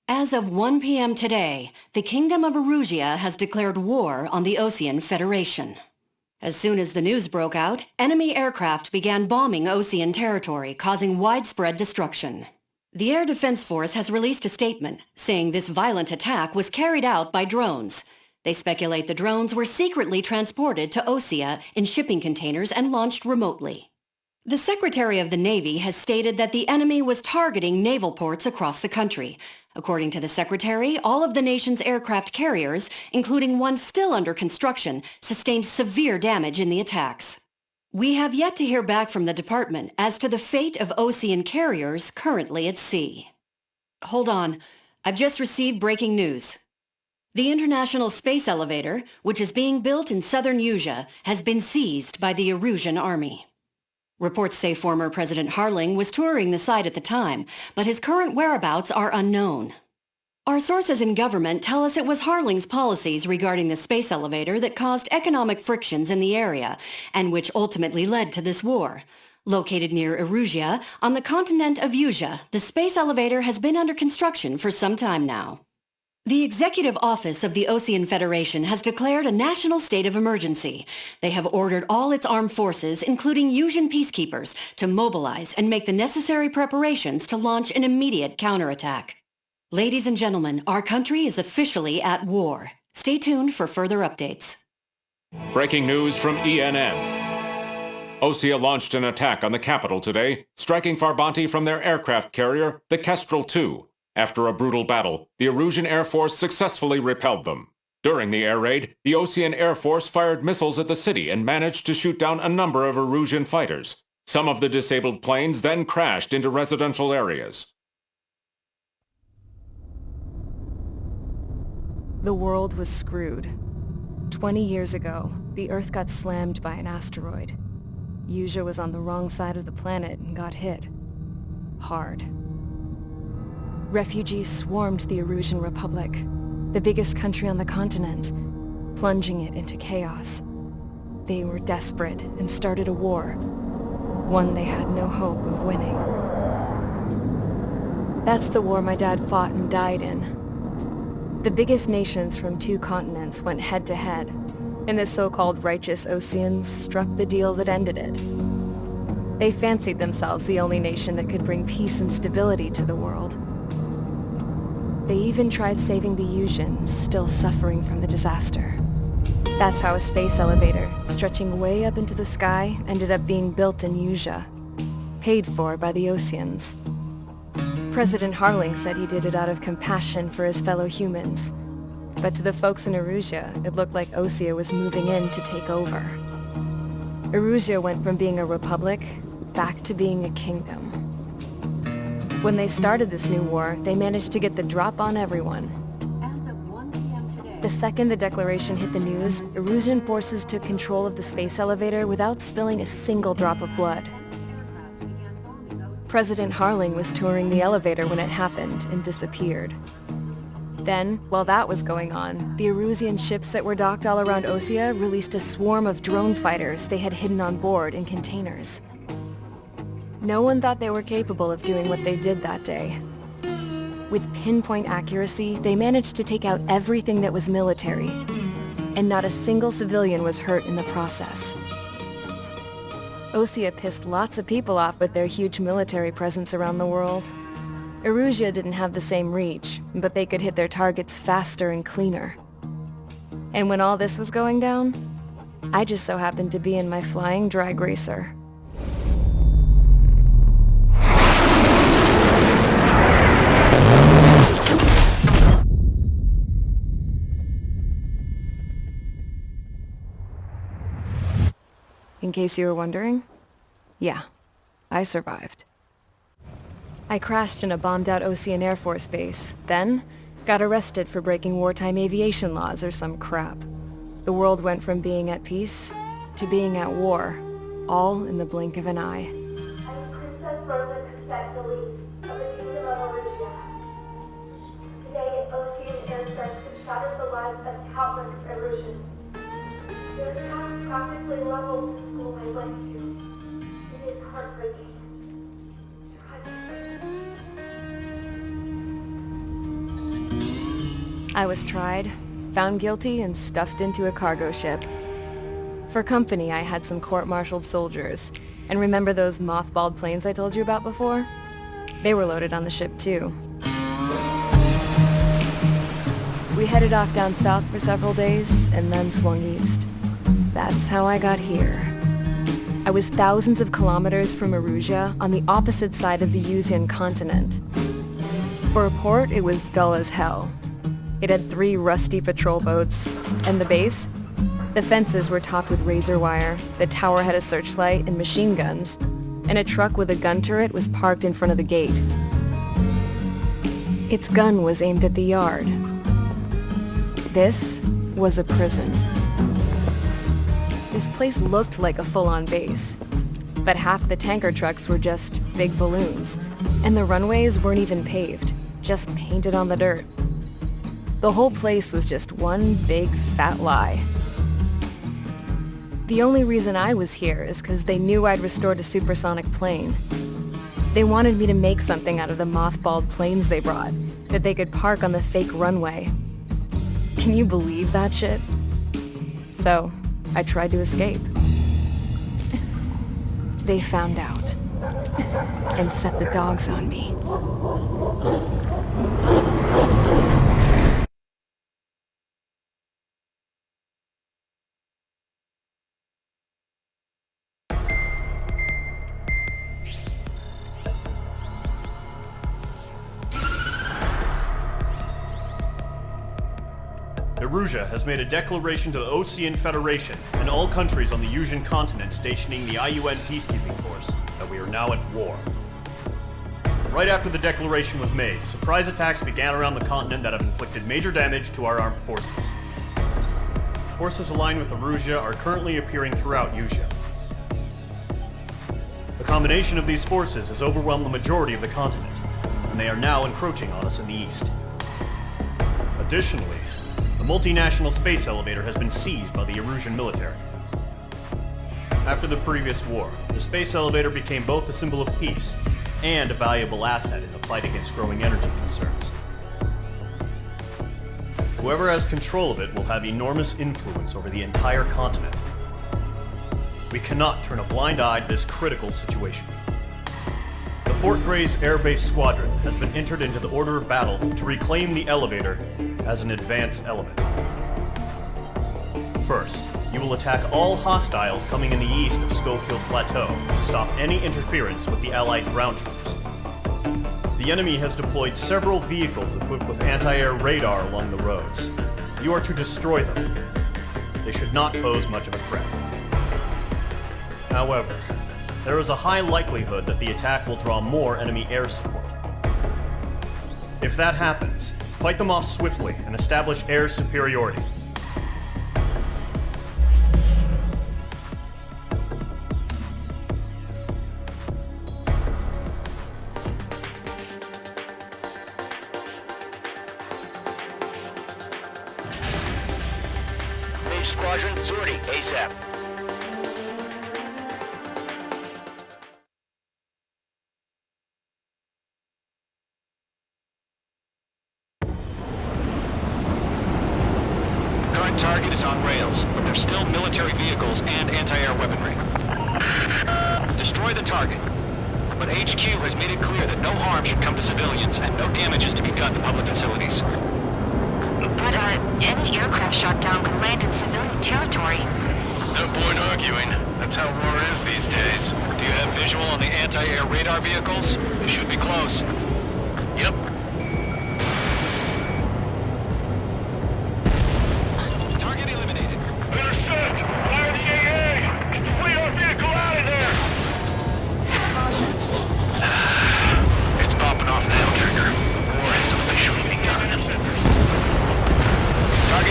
As of 1 p.m. today, the Kingdom of Erusia has declared war on the Osean Federation. As soon as the news broke out, enemy aircraft began bombing Osean territory, causing widespread destruction. The Air Defense Force has released a statement saying this violent attack was carried out by drones. They speculate the drones were secretly transported to Osea in shipping containers and launched remotely. The Secretary of the Navy has stated that the enemy was targeting naval ports across the country. According to the Secretary, all of the nation's aircraft carriers, including one still under construction, sustained severe damage in the attacks. We have yet to hear back from the department as to the fate of Osean carriers currently at sea. Hold on. I've just received breaking news. The International Space Elevator, which is being built in southern Erusia, has been seized by the Erusian Army. Reports say former President Harling was touring the site at the time, but his current whereabouts are unknown. Our sources in government tell us it was Harling's policies regarding the space elevator that caused economic frictions in the area, and which ultimately led to this war. Located near Erusia, on the continent of Erusia, the space elevator has been under construction for some time now. The Executive Office of the Osean Federation has declared a national state of emergency. They have ordered all its armed forces, including Erusian peacekeepers, to mobilize and make the necessary preparations to launch an immediate counterattack. Ladies and gentlemen, our country is officially at war. Stay tuned for further updates. Breaking news from ENN. Osea launched an attack on the capital today, striking Farbanti from their aircraft carrier, the Kestrel II. After a brutal battle, the Erusian Air Force successfully repelled them. During the air raid, the Osean Air Force fired missiles at the city and managed to shoot down a number of Erusian fighters. Some of the disabled planes then crashed into residential areas. The world was screwed. 20 years ago, the Earth got slammed by an asteroid. Erusia was on the wrong side of the planet and got hit. Hard. Refugees swarmed the Erusian Republic, the biggest country on the continent, plunging it into chaos. They were desperate and started a war, one they had no hope of winning. That's the war my dad fought and died in. The biggest nations from 2 continents went head-to-head, and the so-called righteous Oseans struck the deal that ended it. They fancied themselves the only nation that could bring peace and stability to the world. They even tried saving the Erusians, still suffering from the disaster. That's how a space elevator, stretching way up into the sky, ended up being built in Erusia, paid for by the Oseans. President Harling said he did it out of compassion for his fellow humans, but to the folks in Erusia, it looked like Osea was moving in to take over. Erusia went from being a republic back to being a kingdom. When they started this new war, they managed to get the drop on everyone. As of 1 p.m. today, The second the declaration hit the news, Erusian forces took control of the space elevator without spilling a single drop of blood. President Harling was touring the elevator when it happened and disappeared. Then, while that was going on, the Erusian ships that were docked all around Osea released a swarm of drone fighters they had hidden on board in containers. No one thought they were capable of doing what they did that day. With pinpoint accuracy, they managed to take out everything that was military, and not a single civilian was hurt in the process. Osea pissed lots of people off with their huge military presence around the world. Erusia didn't have the same reach, but they could hit their targets faster and cleaner. And when all this was going down, I just so happened to be in my flying drag racer. In case you were wondering, yeah, I survived. I crashed in a bombed-out Osean Air Force base, then got arrested for breaking wartime aviation laws or some crap. The world went from being at peace to being at war, all in the blink of an eye. I'm Princess Rosa Cassette Delise of the Kingdom of Erusia. Today, Osean airstrikes have shattered the lives of countless Erusians. Their attacks practically leveled the school I went to. It is heartbreaking. Tragic. I was tried, found guilty, and stuffed into a cargo ship. For company, I had some court-martialed soldiers. And remember those mothballed planes I told you about before? They were loaded on the ship too. We headed off down south for several days, and then swung east. That's how I got here. I was thousands of kilometers from Erusia, on the opposite side of the Yuzian continent. For a port, it was dull as hell. It had 3 rusty patrol boats, and the base? The fences were topped with razor wire, the tower had a searchlight and machine guns, and a truck with a gun turret was parked in front of the gate. Its gun was aimed at the yard. This was a prison. This place looked like a full-on base, but half the tanker trucks were just big balloons, and the runways weren't even paved, just painted on the dirt. The whole place was just one big fat lie. The only reason I was here is because they knew I'd restored a supersonic plane. They wanted me to make something out of the mothballed planes they brought, that they could park on the fake runway. Can you believe that shit? So, I tried to escape. They found out, and set the dogs on me. Erusia has made a declaration to the Ocean Federation and all countries on the Yuzian continent stationing the IUN peacekeeping force that we are now at war. Right after the declaration was made, surprise attacks began around the continent that have inflicted major damage to our armed forces. Forces aligned with Erusia are currently appearing throughout Yusia. The combination of these forces has overwhelmed the majority of the continent, and they are now encroaching on us in the east. Additionally, the multinational space elevator has been seized by the Erusian military. After the previous war, the space elevator became both a symbol of peace and a valuable asset in the fight against growing energy concerns. Whoever has control of it will have enormous influence over the entire continent. We cannot turn a blind eye to this critical situation. The Fort Gray's Air Base Squadron has been entered into the order of battle to reclaim the elevator as an advance element. First, you will attack all hostiles coming in the east of Schofield Plateau to stop any interference with the Allied ground troops. The enemy has deployed several vehicles equipped with anti-air radar along the roads. You are to destroy them. They should not pose much of a threat. However, there is a high likelihood that the attack will draw more enemy air support. If that happens, fight them off swiftly and establish air superiority. Mage Squadron, sortie ASAP. Target is on rails, but there's still military vehicles and anti-air weaponry. Destroy the target. But HQ has made it clear that no harm should come to civilians and no damage is to be done to public facilities. But, any aircraft shot down could land in civilian territory. No point arguing. That's how war is these days. Do you have visual on the anti-air radar vehicles? They should be close. Yep.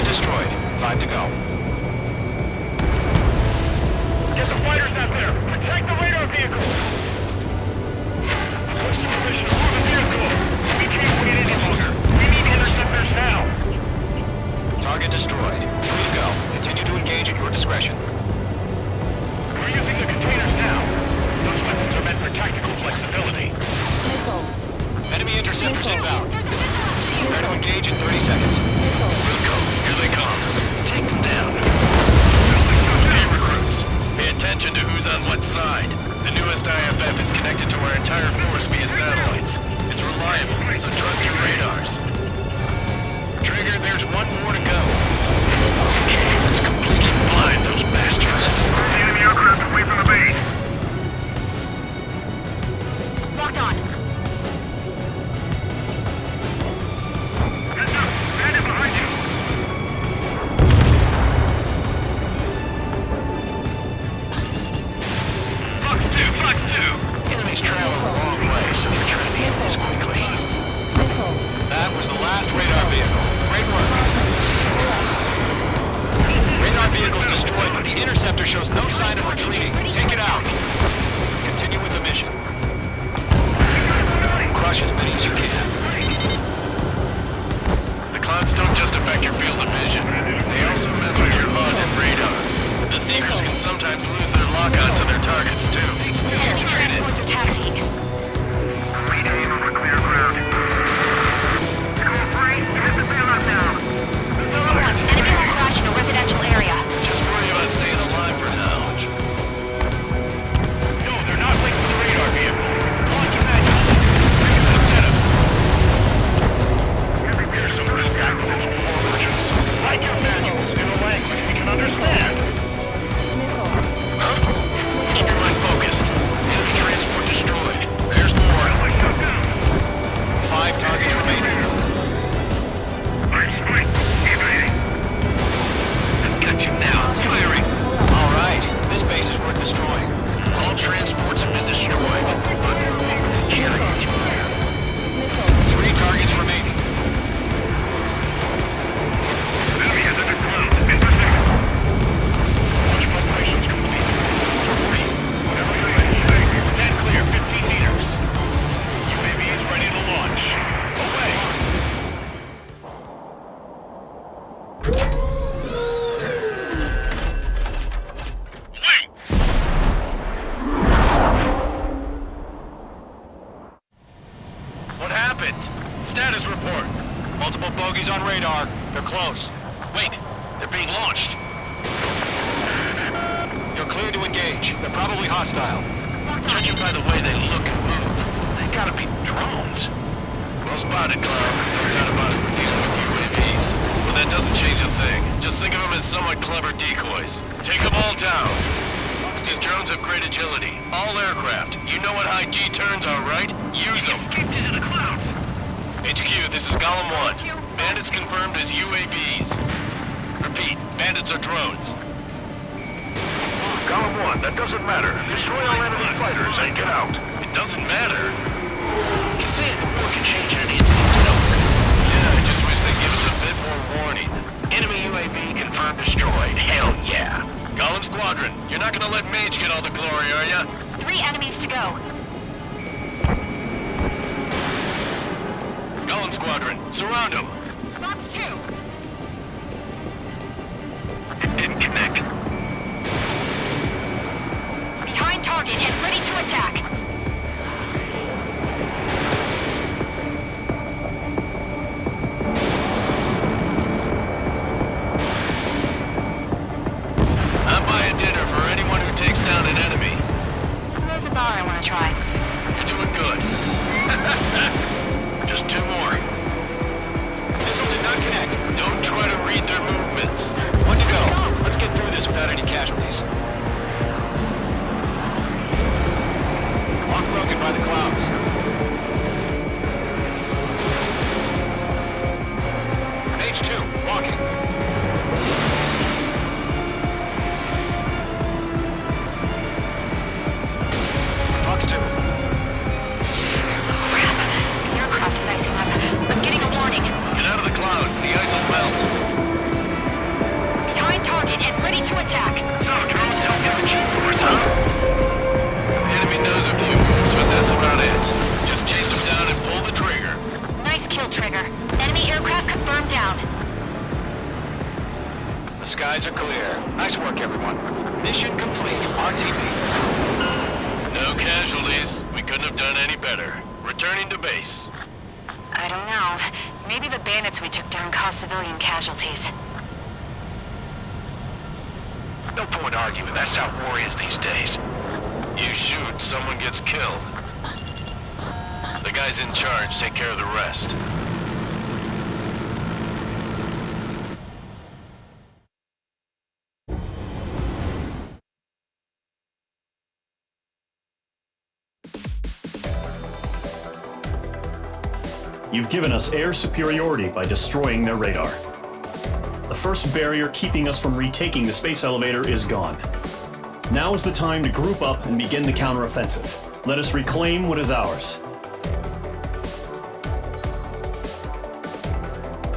Destroyed. 5 to go. Get the fighters out there! Protect the radar vehicle! Push the position. Move the vehicle! engage in 30 seconds. Wilco, here they come. Take them down. Hey, recruits. Pay attention to who's on what side. The newest IFF is connected to our entire force via satellites. It's reliable, so trust your radars. Trigger, there's one more to go. Okay, let's completely blind those bastards. The enemy aircraft away from the base. Locked on. Heads up! Bandit behind you! Fox 2! Enemy's traveling a long way, so we're trying to handle this quickly. That was the last radar vehicle. Great work. Radar vehicle's destroyed, but the interceptor shows no sign of retreating. Take it out. Continue with the mission. Crush as many as you can. The clouds don't just affect your field of vision. They also mess with your HUD and radar. The Seekers can sometimes lose their lock-on to their targets, too. Enemy transports are taxiing. Aim over clear ground. Cooperate, hit the bailout now. Enemy will crash in a residential area. Just worry about staying alive for now. No, they're not linked to the radar vehicle. Launch your magic. Set up. There's some risk activism for merchants. Write your manuals in a language we can understand. Huh? Keep your mind focused. Enemy transport destroyed. There's more. 5 targets remaining. Got you now. Firing. All right. This base is worth destroying. All transports have been destroyed. But can't get you there. 3 targets remaining. Enemy is under cloud. Interesting. Launch preparations complete. Whatever you're ready. Stand clear. 15 meters. UAV is ready to launch. Away. Wait! What happened? Status report. Multiple bogies on radar. They're close. Wait, they're being launched. You're clear to engage. They're probably hostile. Judging by the way they look and move, they gotta be drones. Well spotted, Cloud. No doubt about it, we're dealing with UAVs. But that doesn't change a thing. Just think of them as somewhat clever decoys. Take them all down. These drones have great agility. All aircraft. You know what high G turns are, right? Use them. Keep into the clouds. HQ, this is Golem 1. Bandits confirmed as UAVs. Repeat, bandits are drones. Golem 1, that doesn't matter. Destroy all enemy fighters and get out. It doesn't matter? You say the war can change in an instant, you know? Yeah, I just wish they'd give us a bit more warning. Enemy UAV confirmed destroyed. Hell yeah. Golem Squadron, you're not gonna let Mage get all the glory, are ya? 3 enemies to go. Golem Squadron, surround them. Fox 2. It didn't connect. Behind target and ready to attack. I'm buying dinner for anyone who takes down an enemy. There's a bar I want to try. You're doing good. Just 2 more. Missile did not connect. Don't try to read their movements. 1 to go. Let's get through this without any casualties. Lock broken by the clouds. H2, walking. Fox 2. Aircraft is icing up. I'm getting a warning. Get out of the clouds. The ice will melt. Behind target and ready to attack. So, drones don't get the chief force, huh? The enemy knows a few moves, but that's about it. Just chase them down and pull the trigger. Nice kill, Trigger. Enemy aircraft confirmed down. The skies are clear. Nice work, everyone. Mission complete. RTB. No casualties. We couldn't have done any better. Returning to base. I don't know. Maybe the bandits we took down caused civilian casualties. No point arguing. That's how war is these days. You shoot, someone gets killed. The guys in charge take care of the rest. You've given us air superiority by destroying their radar. The first barrier keeping us from retaking the space elevator is gone. Now is the time to group up and begin the counteroffensive. Let us reclaim what is ours.